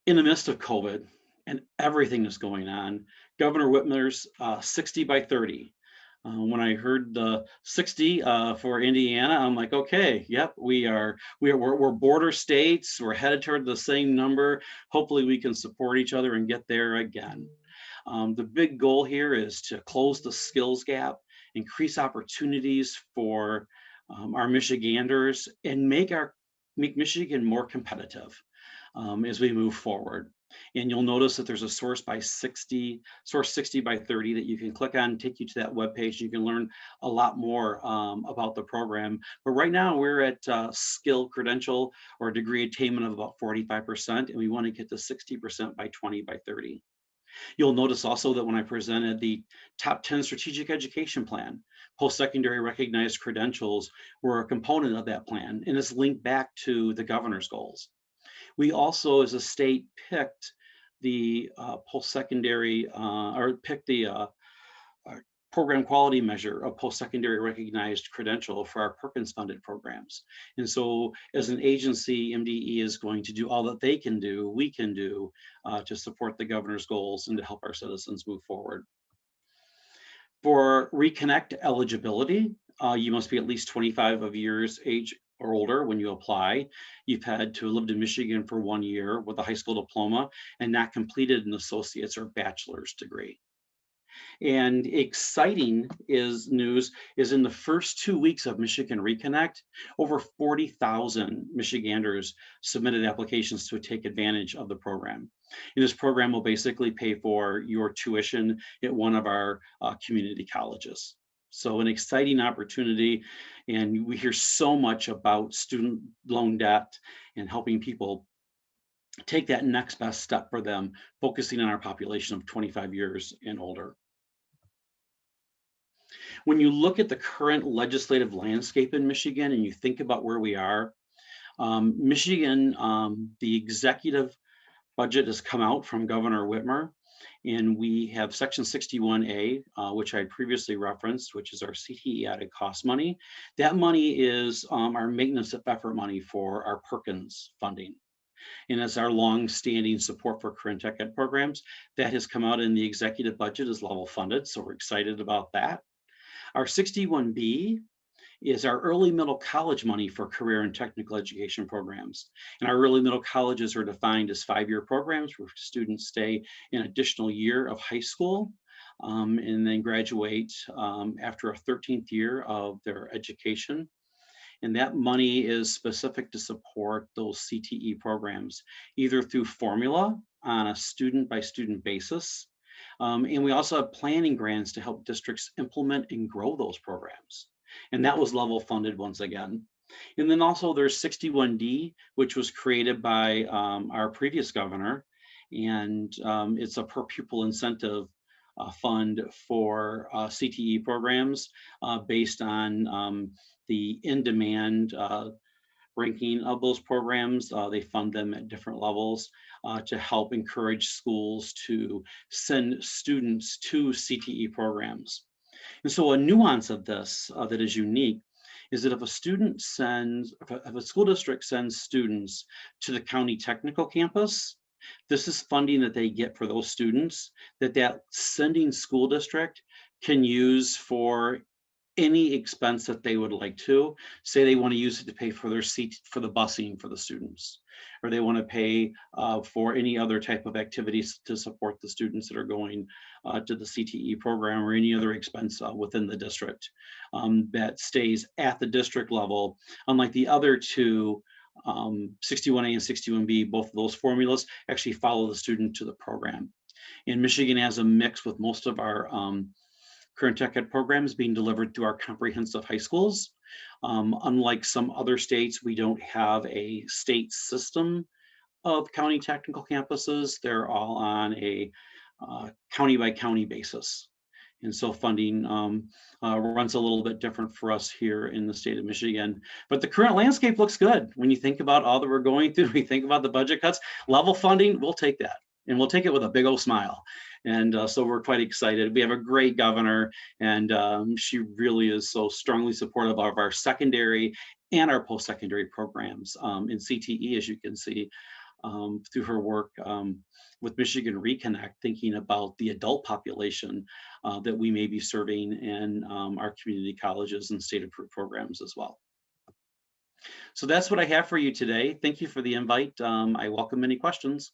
In the midst of COVID and everything that's going on, Governor Whitmer's 60 by 30. When I heard the 60 for Indiana, I'm like, okay, yep, we're border states. We're headed toward the same number. Hopefully we can support each other and get there again. The big goal here is to close the skills gap, increase opportunities for our Michiganders, and make Michigan more competitive as we move forward. And you'll notice that there's a source 60 by 30 that you can click on, take you to that webpage. You can learn a lot more about the program. But right now we're at skill credential or degree attainment of about 45%, and we want to get to 60% by 20 by 30. You'll notice also that when I presented the top 10 strategic education plan, post-secondary recognized credentials were a component of that plan, and it's linked back to the governor's goals. We also, as a state, picked the post-secondary program quality measure of post-secondary recognized credential for our Perkins funded programs. And so as an agency, MDE is going to do all that they can do, we can do to support the governor's goals and to help our citizens move forward. For Reconnect eligibility, you must be at least 25 years age or older when you apply. You've had to have lived in Michigan for 1 year with a high school diploma and not completed an associate's or bachelor's degree. And exciting news is in the first 2 weeks of Michigan Reconnect, over 40,000 Michiganders submitted applications to take advantage of the program. And this program will basically pay for your tuition at one of our community colleges. So an exciting opportunity, and we hear so much about student loan debt and helping people take that next best step for them, focusing on our population of 25 years and older. When you look at the current legislative landscape in Michigan and you think about where we are, Michigan, the executive budget has come out from Governor Whitmer, and we have Section 61A, which I previously referenced, which is our CTE added cost money. That money is our maintenance of effort money for our Perkins funding. And as our long-standing support for current tech ed programs, that has come out in the executive budget as level funded, so we're excited about that. Our 61B is our early middle college money for career and technical education programs. And our early middle colleges are defined as 5-year programs where students stay an additional year of high school and then graduate after a 13th year of their education. And that money is specific to support those CTE programs, either through formula on a student by student basis. And we also have planning grants to help districts implement and grow those programs. And that was level funded once again. And then also there's 61D, which was created by our previous governor. And it's a per pupil incentive fund for CTE programs based on the in-demand ranking of those programs. They fund them at different levels to help encourage schools to send students to CTE programs. And so a nuance of this that is unique is that if a school district sends students to the county technical campus, this is funding that they get for those students that sending school district can use for any expense that they would like to. Say they want to use it to pay for their seat for the busing for the students, or they want to pay for any other type of activities to support the students that are going to the CTE program, or any other expense within the district that stays at the district level. Unlike the other two, 61A and 61B, both of those formulas actually follow the student to the program. And Michigan has a mix with most of our current tech ed programs being delivered through our comprehensive high schools. Unlike some other states, we don't have a state system of county technical campuses. They're all on a county by county basis. And so funding runs a little bit different for us here in the state of Michigan. But the current landscape looks good. When you think about all that we're going through, we think about the budget cuts, level funding, we'll take that. And we'll take it with a big old smile. And so we're quite excited. We have a great governor, and she really is so strongly supportive of our secondary and our post-secondary programs in CTE, as you can see through her work with Michigan Reconnect, thinking about the adult population that we may be serving in our community colleges and state-approved programs as well. So that's what I have for you today. Thank you for the invite. I welcome any questions.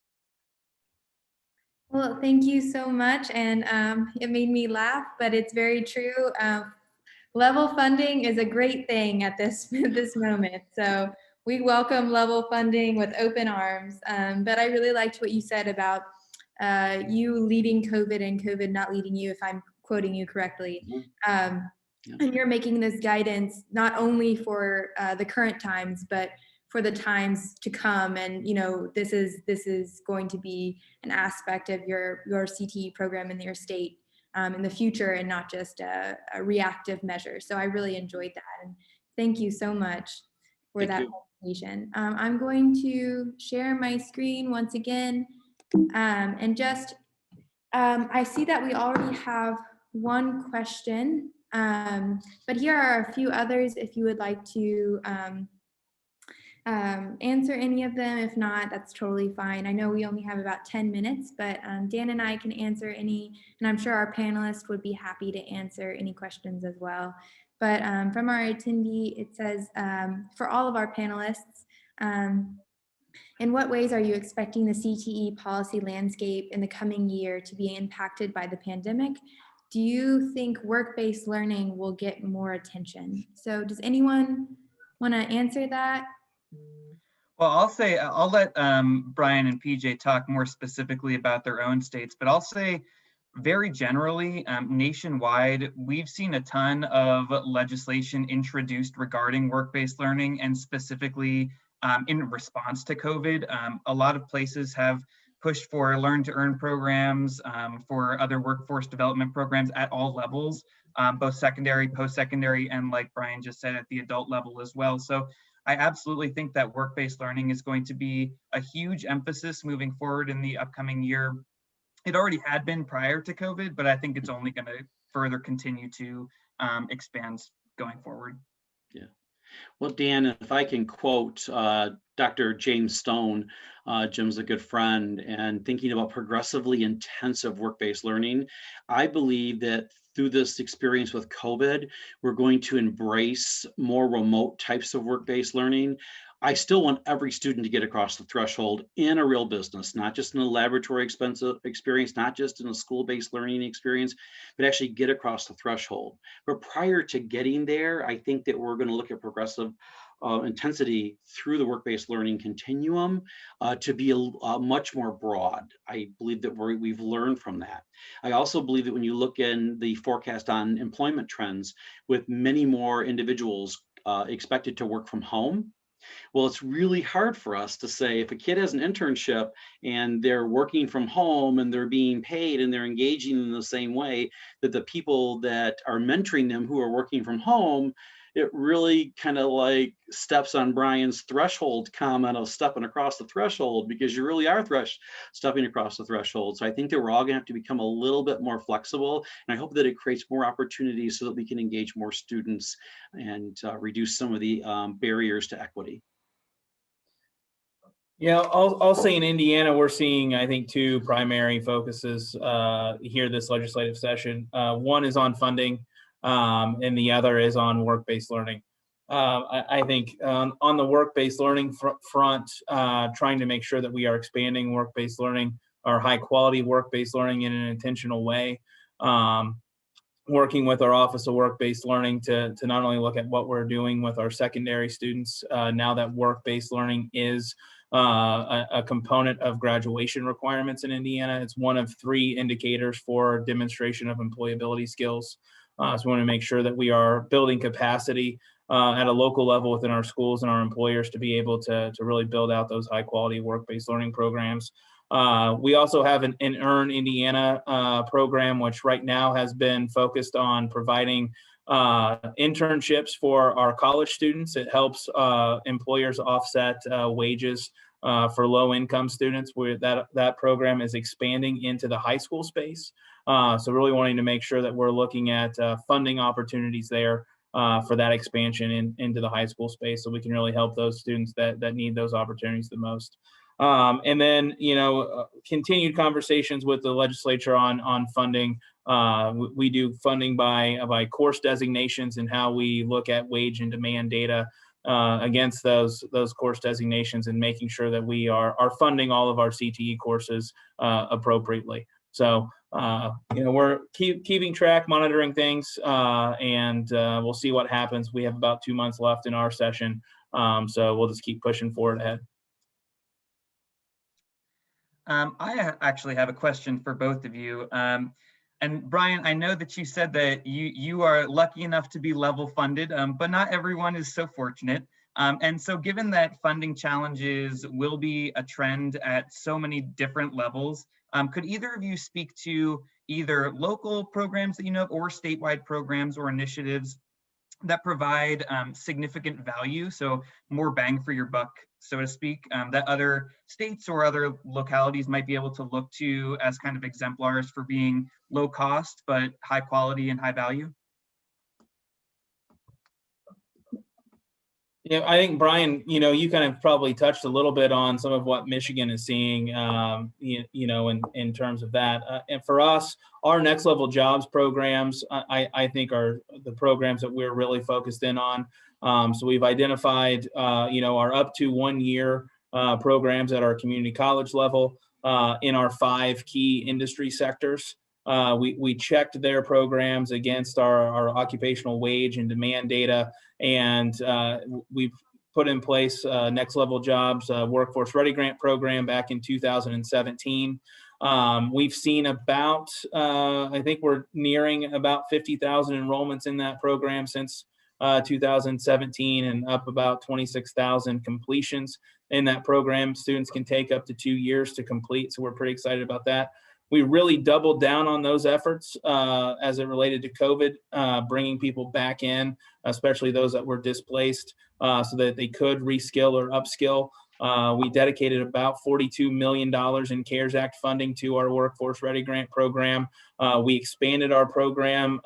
Well, thank you so much. And it made me laugh, but it's very true. Level funding is a great thing at this moment. So we welcome level funding with open arms. But I really liked what you said about you leading COVID and COVID not leading you, if I'm quoting you correctly. And you're making this guidance not only for the current times, but for the times to come. And, you know, this is going to be an aspect of your CTE program in your state in the future, and not just a reactive measure. So I really enjoyed that. And thank you so much for that presentation. I'm going to share my screen once again. And just, I see that we already have one question. But here are a few others if you would like to answer any of them. If not, that's totally fine. I know we only have about 10 minutes, but Dan and I can answer any, and I'm sure our panelists would be happy to answer any questions as well. But from our attendee, it says, for all of our panelists, in what ways are you expecting the CTE policy landscape in the coming year to be impacted by the pandemic? Do you think work-based learning will get more attention? So does anyone want to answer that? Well, I'll let Brian and PJ talk more specifically about their own states, but I'll say very generally, nationwide, we've seen a ton of legislation introduced regarding work-based learning, and specifically in response to COVID. A lot of places have pushed for learn-to-earn programs, for other workforce development programs at all levels, both secondary, post-secondary, and like Brian just said, at the adult level as well. So I absolutely think that work-based learning is going to be a huge emphasis moving forward in the upcoming year. It already had been prior to COVID, but I think it's only going to further continue to expand going forward. Yeah. Well, Dan, if I can quote Dr. James Stone, Jim's a good friend, and thinking about progressively intensive work-based learning, I believe that through this experience with COVID, we're going to embrace more remote types of work-based learning. I still want every student to get across the threshold in a real business, not just in a laboratory experience, not just in a school-based learning experience, but actually get across the threshold. But prior to getting there, I think that we're going to look at progressive intensity through the work-based learning continuum to be much more broad. I believe that we've learned from that. I also believe that when you look in the forecast on employment trends, with many more individuals expected to work from home, well, it's really hard for us to say if a kid has an internship and they're working from home and they're being paid and they're engaging in the same way, that the people that are mentoring them who are working from home, it really kind of like steps on Brian's threshold comment of stepping across the threshold, because you really are stepping across the threshold. So I think that we're all going to have to become a little bit more flexible, and I hope that it creates more opportunities so that we can engage more students and reduce some of the barriers to equity. Yeah, I'll say in Indiana, we're seeing, I think, two primary focuses here this legislative session. One is on funding, and the other is on work-based learning. I think on the work-based learning front, trying to make sure that we are expanding work-based learning, or high-quality work-based learning in an intentional way. Working with our Office of Work-Based Learning to not only look at what we're doing with our secondary students now that work-based learning is a component of graduation requirements in Indiana. It's one of 3 indicators for demonstration of employability skills. So we want to make sure that we are building capacity at a local level within our schools and our employers to be able to really build out those high-quality work-based learning programs. We also have an Earn Indiana program, which right now has been focused on providing internships for our college students. It helps employers offset wages for low-income students. Where that program is expanding into the high school space. So really wanting to make sure that we're looking at funding opportunities there for that expansion into the high school space, so we can really help those students that need those opportunities the most. And then, continued conversations with the legislature on funding. We do funding by course designations and how we look at wage and demand data against those course designations, and making sure that we are funding all of our CTE courses appropriately. So, we're keeping track, monitoring things, and we'll see what happens. We have about 2 months left in our session. So we'll just keep pushing forward ahead. Actually have a question for both of you. And Brian, I know that you said that you are lucky enough to be level funded, but not everyone is so fortunate. And so given that funding challenges will be a trend at so many different levels, could either of you speak to either local programs that you know of or statewide programs or initiatives that provide significant value, so more bang for your buck, so to speak, that other states or other localities might be able to look to as kind of exemplars for being low cost, but high quality and high value? Yeah, I think Brian, you kind of probably touched a little bit on some of what Michigan is seeing, in terms of that. And for us, our next level jobs programs, I think are the programs that we're really focused in on. So we've identified, our up to 1 year programs at our community college level in our 5 key industry sectors. We checked their programs against our occupational wage and demand data, and we've put in place Next Level Jobs Workforce Ready Grant program back in 2017. We've seen about, I think we're nearing about 50,000 enrollments in that program since 2017, and up about 26,000 completions in that program. Students can take up to 2 years to complete, so we're pretty excited about that. We really doubled down on those efforts as it related to COVID, bringing people back in, especially those that were displaced, so that they could reskill or upskill. We dedicated about $42 million in CARES Act funding to our Workforce Ready Grant program. We expanded our program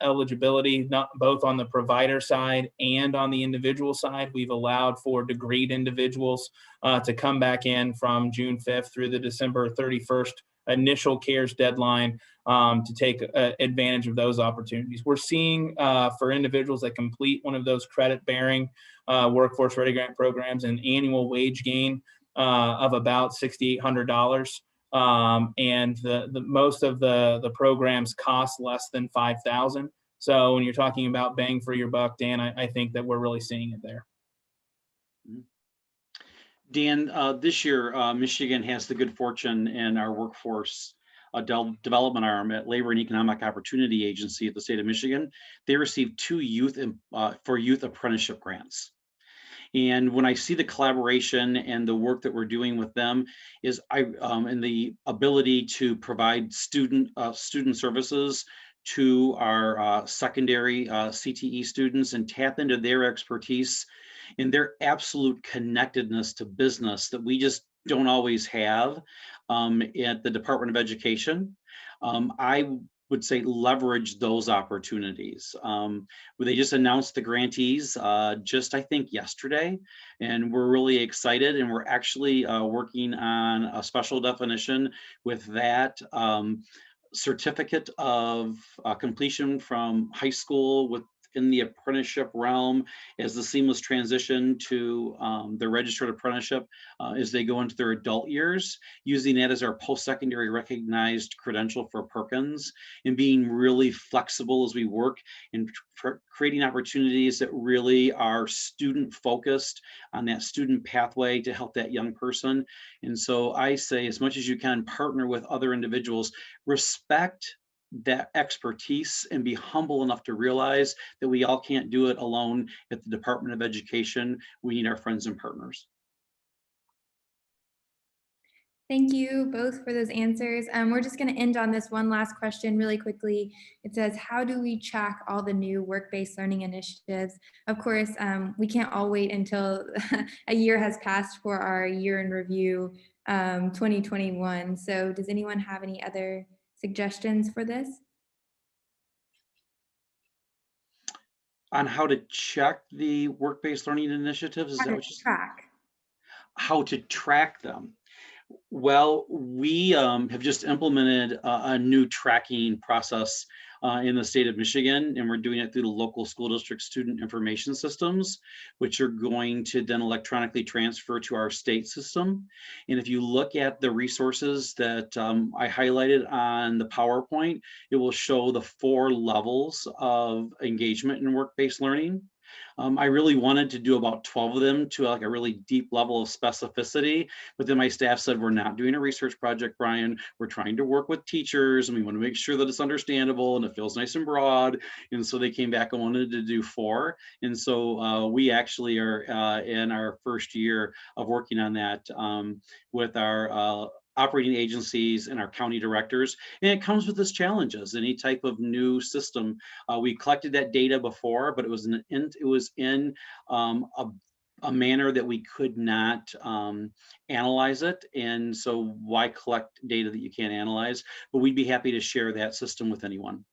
eligibility, not both on the provider side and on the individual side. We've allowed for degreed individuals to come back in from June 5th through the December 31st initial CARES deadline to take advantage of those opportunities. We're seeing for individuals that complete one of those credit-bearing Workforce Ready Grant programs an annual wage gain of about $6,800. And the most of the programs cost less than $5,000. So when you're talking about bang for your buck, Dan, I think that we're really seeing it there. Dan, this year, Michigan has the good fortune in our workforce development arm at Labor and Economic Opportunity Agency at the state of Michigan. They received 2 youth apprenticeship grants. And when I see the collaboration and the work that we're doing with them, is and the ability to provide student services to our secondary CTE students and tap into their expertise and their absolute connectedness to business that we just don't always have at the Department of Education. I would say leverage those opportunities. They just announced the grantees just, I think, yesterday, and we're really excited, and we're actually working on a special definition with that certificate of completion from high school within the apprenticeship realm as the seamless transition to the registered apprenticeship as they go into their adult years, using that as our post-secondary recognized credential for Perkins, and being really flexible as we work and creating opportunities that really are student focused on that student pathway to help that young person. And so I say, as much as you can, partner with other individuals, respect that expertise, and be humble enough to realize that we all can't do it alone at the Department of Education. We need our friends and partners. Thank you both for those answers. We're just going to end on this one last question really quickly. It says, how do we track all the new work-based learning initiatives? Of course, we can't all wait until a year has passed for our year in review 2021. So does anyone have any other suggestions for this? On how to check the work-based learning initiatives? Is that what you track? How to track them? Well, we have just implemented a new tracking process in the state of Michigan, and we're doing it through the local school district student information systems, which are going to then electronically transfer to our state system. And if you look at the resources that I highlighted on the PowerPoint, it will show the 4 levels of engagement in work-based learning. I really wanted to do about 12 of them to like a really deep level of specificity, but then my staff said, we're not doing a research project, Brian. We're trying to work with teachers and we want to make sure that it's understandable and it feels nice and broad. And so they came back and wanted to do 4. And so we actually are in our first year of working on that with our operating agencies and our county directors. And it comes with its challenges. Any type of new system, we collected that data before, but it was in a manner that we could not analyze it. And so why collect data that you can't analyze? But we'd be happy to share that system with anyone.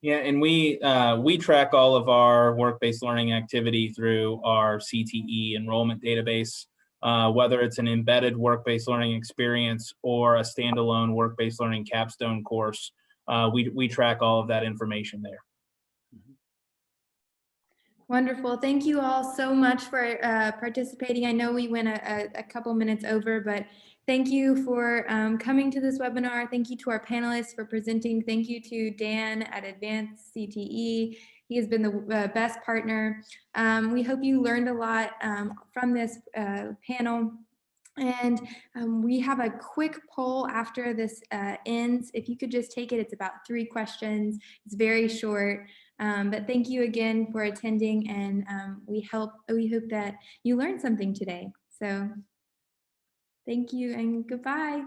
Yeah, and we track all of our work-based learning activity through our CTE enrollment database, whether it's an embedded work-based learning experience or a standalone work-based learning capstone course. We track all of that information there. Wonderful. Thank you all so much for participating. I know we went a couple minutes over, but thank you for coming to this webinar. Thank you to our panelists for presenting. Thank you to Dan at Advance CTE. He has been the best partner. We hope you learned a lot from this panel. And we have a quick poll after this ends. If you could just take it, it's about 3 questions. It's very short. But thank you again for attending, and we hope that you learned something today. So thank you and goodbye.